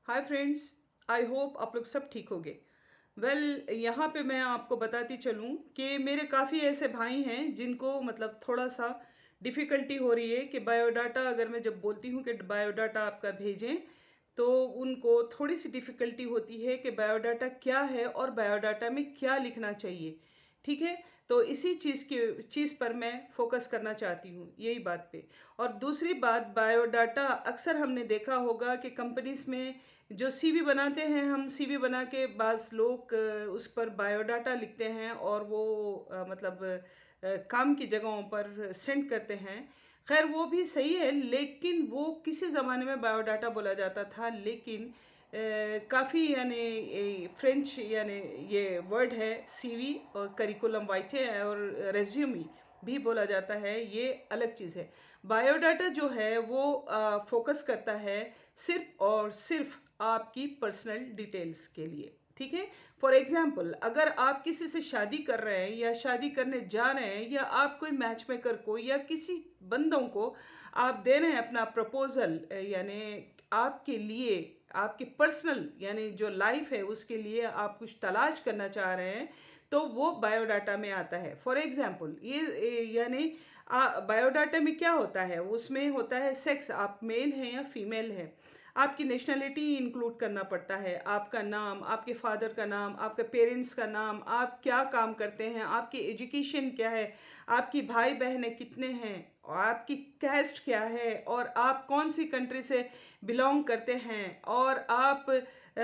Hi friends. I hope आप लोग सब ठीक होंगे। यहाँ पे मैं आपको बताती चलूँ कि मेरे काफ़ी ऐसे भाई हैं जिनको मतलब थोड़ा सा डिफ़िकल्टी हो रही है कि बायोडाटा, अगर मैं जब बोलती हूँ कि बायोडाटा आपका भेजें, तो उनको थोड़ी सी डिफ़िकल्टी होती है कि बायोडाटा क्या है और बायोडाटा में क्या लिखना चाहिए। ठीक है, तो इसी चीज़ पर मैं फोकस करना चाहती हूँ, यही बात पे। और दूसरी बात, बायोडाटा अक्सर हमने देखा होगा कि कंपनीज में जो सीवी बनाते हैं, हम सीवी बना के बाज़ लोग उस पर बायोडाटा लिखते हैं और वो काम की जगहों पर सेंड करते हैं। खैर वो भी सही है, लेकिन वो किसी ज़माने में बायोडाटा बोला जाता था, लेकिन काफ़ी यानी फ्रेंच यानी ये वर्ड है सीवी, और करिकुलम वाइटे और रेज्यूमी भी बोला जाता है, ये अलग चीज़ है। बायोडाटा जो है वो फोकस करता है सिर्फ और सिर्फ आपकी पर्सनल डिटेल्स के लिए। ठीक है, फॉर एग्जाम्पल अगर आप किसी से शादी कर रहे हैं या शादी करने जा रहे हैं, या आप कोई मैच मेकर को या किसी बंदों को आप दे रहे हैं अपना प्रपोजल, यानी आपके लिए आपकी पर्सनल यानी जो लाइफ है उसके लिए आप कुछ तलाश करना चाह रहे हैं, तो वो बायोडाटा में आता है। फॉर एग्जाम्पल यानी बायोडाटा में क्या होता है, उसमें होता है सेक्स, आप मेल हैं या फीमेल है, आपकी नेशनैलिटी इंक्लूड करना पड़ता है, आपका नाम, आपके फादर का नाम, आपके पेरेंट्स का नाम, आप क्या काम करते हैं, आपकी एजुकेशन क्या है, आपकी भाई बहनें कितने हैं, और आपकी कैस्ट क्या है, और आप कौन सी कंट्री से बिलोंग करते हैं, और आप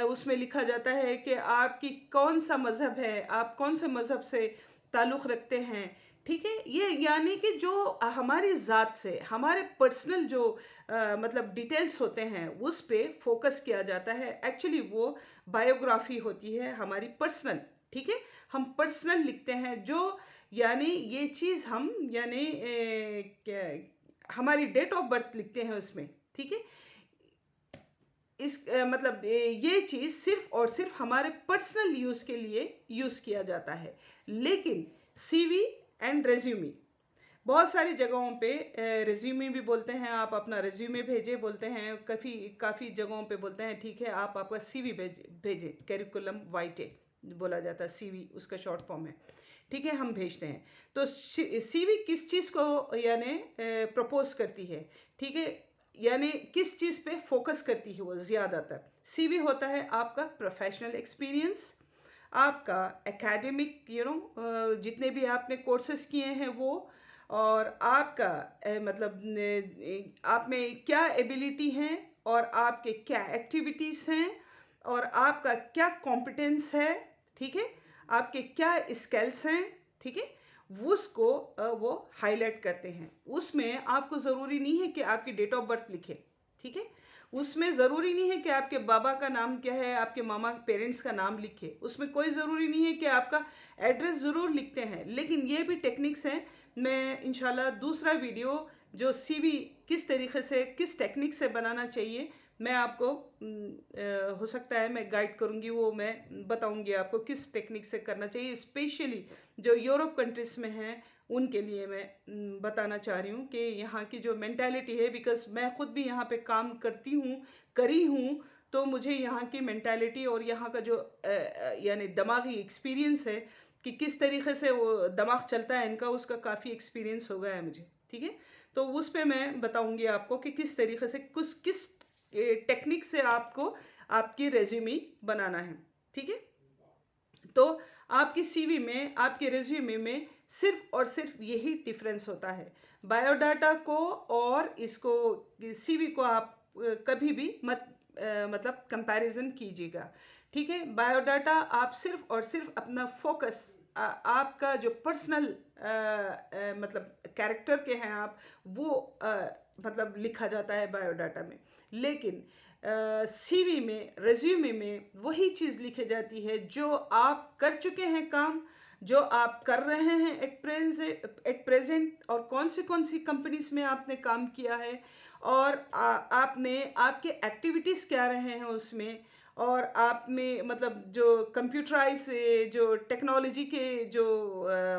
उसमें लिखा जाता है कि आपकी कौन सा मज़हब है, आप कौन से मज़हब से ताल्लुक़ रखते हैं। ठीक है, ये यानी कि जो हमारी ज़ात से हमारे पर्सनल जो मतलब डिटेल्स होते हैं उस पे फोकस किया जाता है। एक्चुअली वो बायोग्राफी होती है हमारी पर्सनल। ठीक है, हम पर्सनल लिखते हैं, जो यानी ये चीज़ हम यानी हमारी डेट ऑफ बर्थ लिखते हैं उसमें। ठीक है, ये चीज़ सिर्फ और सिर्फ हमारे पर्सनल यूज़ के लिए यूज़ किया जाता है। लेकिन सीवी एंड रेज्यूमी बहुत सारी जगहों पे रेज्यूमे भी बोलते हैं, आप अपना रेज्यूमे भेजे बोलते हैं, काफ़ी जगहों पे बोलते हैं ठीक है आप आपका सीवी भेजें, करिकुलम वाइटे बोला जाता है, सीवी उसका शॉर्ट फॉर्म है। ठीक है, हम भेजते हैं। तो सीवी किस चीज़ को यानी प्रपोज करती है, ठीक है, यानी किस चीज़ पे फोकस करती है वो ज़्यादातर। सीवी होता है आपका प्रोफेशनल एक्सपीरियंस, आपका एकेडमिक जितने भी आपने कोर्सेज किए हैं वो, और आपका आप में क्या एबिलिटी है, और आपके क्या एक्टिविटीज़ हैं, और आपका क्या कॉम्पिटेंस है। ठीक है, आपके क्या स्किल्स हैं। ठीक है, उसको वो हाईलाइट करते हैं। उसमें आपको ज़रूरी नहीं है कि आपकी डेट ऑफ बर्थ लिखे। ठीक है, उसमें ज़रूरी नहीं है कि आपके बाबा का नाम क्या है, आपके मामा पेरेंट्स का नाम लिखे, उसमें कोई ज़रूरी नहीं है कि आपका एड्रेस ज़रूर लिखते हैं, लेकिन ये भी टेक्निक्स हैं। मैं इंशाल्लाह दूसरा वीडियो जो सीवी किस तरीके से किस टेक्निक से बनाना चाहिए, मैं आपको हो सकता है मैं गाइड करूंगी, वो मैं बताऊंगी आपको किस टेक्निक से करना चाहिए। स्पेशली जो यूरोप कंट्रीज में हैं उनके लिए मैं बताना चाह रही हूँ कि यहाँ की जो मेंटालिटी है, बिकॉज मैं खुद भी यहाँ पे काम करती हूँ, करी हूँ, तो मुझे यहाँ की मेंटालिटी और यहाँ का जो यानी दिमागी एक्सपीरियंस है कि किस तरीके से वो दिमाग चलता है इनका, उसका काफ़ी एक्सपीरियंस हो गया है मुझे। ठीक है, तो उस पर मैं बताऊंगी आपको कि किस तरीके से किस टेक्निक से आपको आपकी रेज्यूमे बनाना है। ठीक है, तो आपकी सीवी में, आपके रेज्यूमे में सिर्फ और सिर्फ यही डिफरेंस होता है। बायोडाटा को और इसको सीवी को आप कभी भी मत मतलब कंपैरिजन कीजिएगा। ठीक है, बायोडाटा आप सिर्फ और सिर्फ अपना फोकस आपका जो पर्सनल मतलब कैरेक्टर के हैं आप, वो मतलब लिखा जाता है बायोडाटा में। लेकिन सीवी में, रेज्यूमे में वही चीज़ लिखी जाती है जो आप कर चुके हैं काम, जो आप कर रहे हैं एट प्रेजेंट, और कौन सी कंपनीज में आपने काम किया है, और आपने आपके एक्टिविटीज़ क्या रहे हैं उसमें, और आप में मतलब जो कंप्यूटराइज जो टेक्नोलॉजी के जो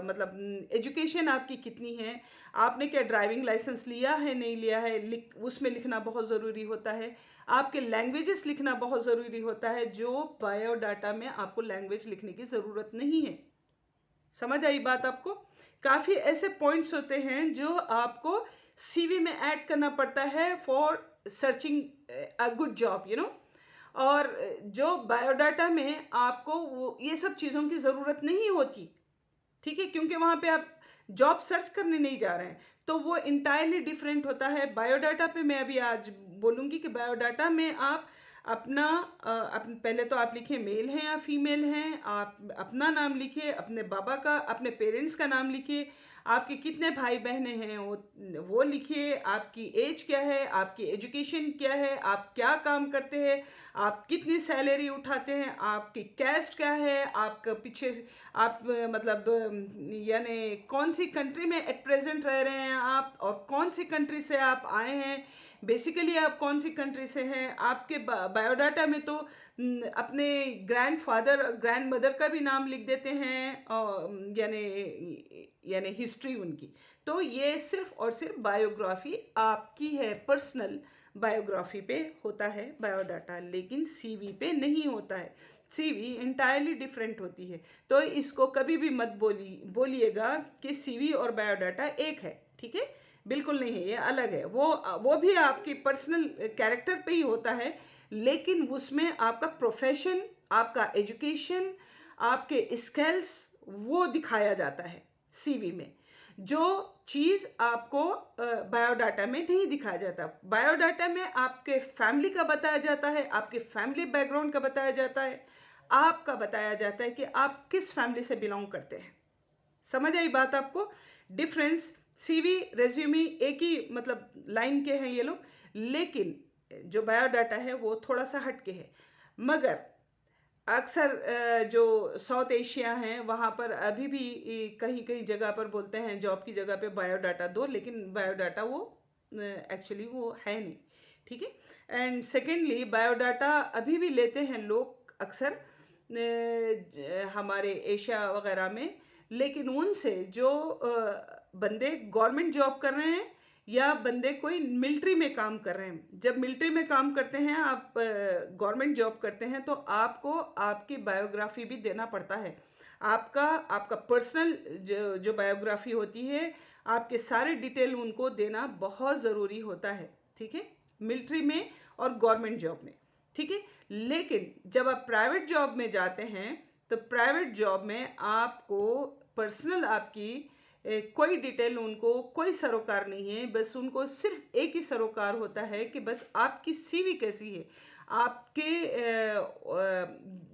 मतलब एजुकेशन आपकी कितनी है, आपने क्या ड्राइविंग लाइसेंस लिया है नहीं लिया है, उसमें लिखना बहुत ज़रूरी होता है। आपके लैंग्वेजेस लिखना बहुत ज़रूरी होता है, जो बायोडाटा में आपको लैंग्वेज लिखने की ज़रूरत नहीं है। समझ आई बात आपको? काफ़ी ऐसे पॉइंट्स होते हैं जो आपको सीवी में ऐड करना पड़ता है for searching a good job, you know. और जो बायोडाटा में आपको वो ये सब चीज़ों की ज़रूरत नहीं होती, ठीक है, क्योंकि वहाँ पे आप जॉब सर्च करने नहीं जा रहे हैं, तो वो इंटायरली डिफरेंट होता है। बायोडाटा पे मैं अभी आज बोलूँगी कि बायोडाटा में आप अपना पहले तो आप लिखिए मेल हैं या फीमेल हैं, आप अपना नाम लिखिए, अपने बाबा का, अपने पेरेंट्स का नाम लिखिए, आपके कितने भाई बहनें हैं वो लिखिए, आपकी एज क्या है, आपकी एजुकेशन क्या है, आप क्या काम करते हैं, आप कितनी सैलरी उठाते हैं, आपकी कैस्ट क्या है, आपका पीछे आप मतलब यानी कौन सी कंट्री में एट प्रेजेंट रह रहे हैं आप, और कौन सी कंट्री से आप आए हैं, बेसिकली आप कौन सी कंट्री से हैं। आपके बायोडाटा में तो अपने ग्रैंडफादर ग्रैंड मदर का भी नाम लिख देते हैं, यानी हिस्ट्री उनकी। तो ये सिर्फ और सिर्फ बायोग्राफी आपकी है, पर्सनल बायोग्राफी पे होता है बायोडाटा, लेकिन सीवी पे नहीं होता है। सीवी इंटायरली डिफरेंट होती है। तो इसको कभी भी मत बोलिएगा कि सीवी और बायोडाटा एक है, ठीक है? बिल्कुल नहीं है, ये अलग है। वो भी आपकी पर्सनल कैरेक्टर पे ही होता है, लेकिन उसमें आपका प्रोफेशन, आपका एजुकेशन, आपके स्किल्स वो दिखाया जाता है सीवी में, जो चीज़ आपको बायोडाटा में नहीं दिखाया जाता। बायोडाटा में आपके फैमिली का बताया जाता है, आपके फैमिली बैकग्राउंड का बताया जाता है, आपका बताया जाता है कि आप किस फैमिली से बिलोंग करते हैं। समझ आई बात आपको? डिफरेंस, सीवी रेज्यूमी एक ही मतलब लाइन के हैं ये लोग, लेकिन जो बायोडाटा है वो थोड़ा सा हटके है। मगर अक्सर जो साउथ एशिया हैं वहाँ पर अभी भी कहीं कहीं जगह पर बोलते हैं जॉब की जगह पे बायोडाटा दो, लेकिन बायोडाटा वो एक्चुअली वो है नहीं, ठीक है। एंड सेकेंडली बायोडाटा अभी भी लेते हैं लोग अक्सर हमारे एशिया वगैरह में, लेकिन उनसे जो बंदे गवर्नमेंट जॉब कर रहे हैं या बंदे कोई मिलिट्री में काम कर रहे हैं। जब मिलिट्री में काम करते हैं, आप गवर्नमेंट जॉब करते हैं, तो आपको आपकी बायोग्राफी भी देना पड़ता है। आपका पर्सनल जो बायोग्राफी होती है, आपके सारे डिटेल उनको देना बहुत ज़रूरी होता है, ठीक है, मिलिट्री में और गवर्नमेंट जॉब में, ठीक है। लेकिन जब आप प्राइवेट जॉब में जाते हैं, तो प्राइवेट जॉब में आपको पर्सनल आपकी कोई डिटेल, उनको कोई सरोकार नहीं है। बस उनको सिर्फ एक ही सरोकार होता है कि बस आपकी सीवी कैसी है, आपके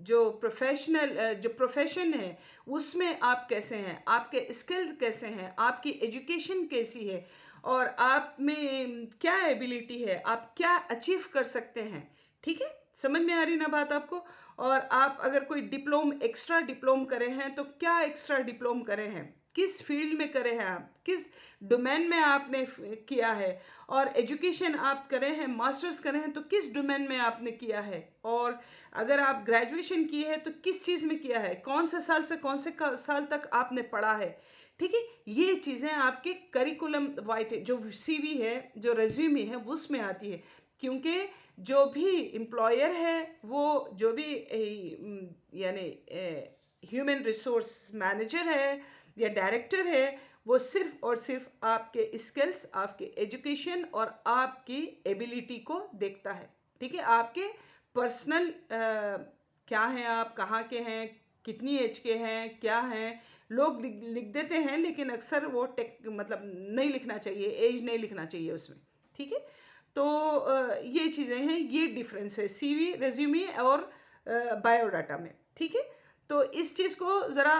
जो प्रोफेशन है उसमें आप कैसे हैं, आपके स्किल कैसे हैं, आपकी एजुकेशन कैसी है, और आप में क्या एबिलिटी है, आप क्या अचीव कर सकते हैं, ठीक है। समझ में आ रही ना बात आपको? और आप अगर कोई एक्स्ट्रा डिप्लोम करे हैं तो क्या एक्स्ट्रा डिप्लोम करे हैं, किस फील्ड में करे हैं आप, किस डोमेन में आपने किया है, और एजुकेशन आप करे हैं, मास्टर्स करे हैं तो किस डोमेन में आपने किया है, और अगर आप ग्रेजुएशन किए हैं तो किस चीज़ में किया है, कौन से साल से कौन से साल तक आपने पढ़ा है, ठीक है। ये चीज़ें आपके करिकुलम वाइटे जो सीवी है, जो रेज्यूमे है, उसमें आती है। क्योंकि जो भी एम्प्लॉयर है, वो जो भी यानी ह्यूमन रिसोर्स मैनेजर है या डायरेक्टर है, वो सिर्फ और सिर्फ आपके स्किल्स, आपके एजुकेशन और आपकी एबिलिटी को देखता है, ठीक है। आपके पर्सनल क्या हैं, आप कहाँ के हैं, कितनी एज के हैं, क्या हैं, लोग लिख देते हैं, लेकिन अक्सर वो मतलब नहीं लिखना चाहिए, एज नहीं लिखना चाहिए उसमें, ठीक है। तो ये चीज़ें हैं, ये डिफरेंस है सीवी रेज्यूमे और बायोडाटा में, ठीक है। तो इस चीज़ को ज़रा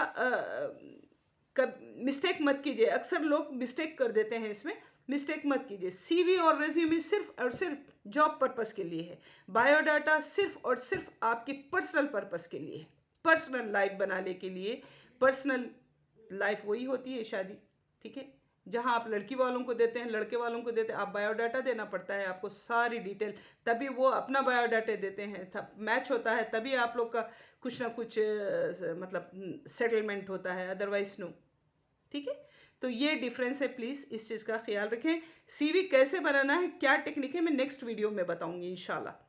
मिस्टेक मत कीजिए, अक्सर लोग मिस्टेक कर देते हैं इसमें, मिस्टेक मत कीजिए। सीवी और रेज्यूमे सिर्फ और सिर्फ जॉब पर्पस के लिए है, बायोडाटा सिर्फ और सिर्फ आपकी पर्सनल पर्पस के लिए है, पर्सनल लाइफ बनाने के लिए। पर्सनल लाइफ वही होती है शादी, ठीक है, जहां आप लड़की वालों को देते हैं, लड़के वालों को देते हैं, आप बायोडाटा देना पड़ता है आपको, सारी डिटेल, तभी वो अपना बायोडाटा देते हैं, तब मैच होता है, तभी आप लोग का कुछ ना कुछ मतलब सेटलमेंट होता है, अदरवाइज नो। ठीक है, तो ये डिफरेंस है, प्लीज इस चीज का ख्याल रखें। सीवी कैसे बनाना है, क्या टेक्निक है, मैं नेक्स्ट वीडियो में बताऊंगी इंशाल्लाह।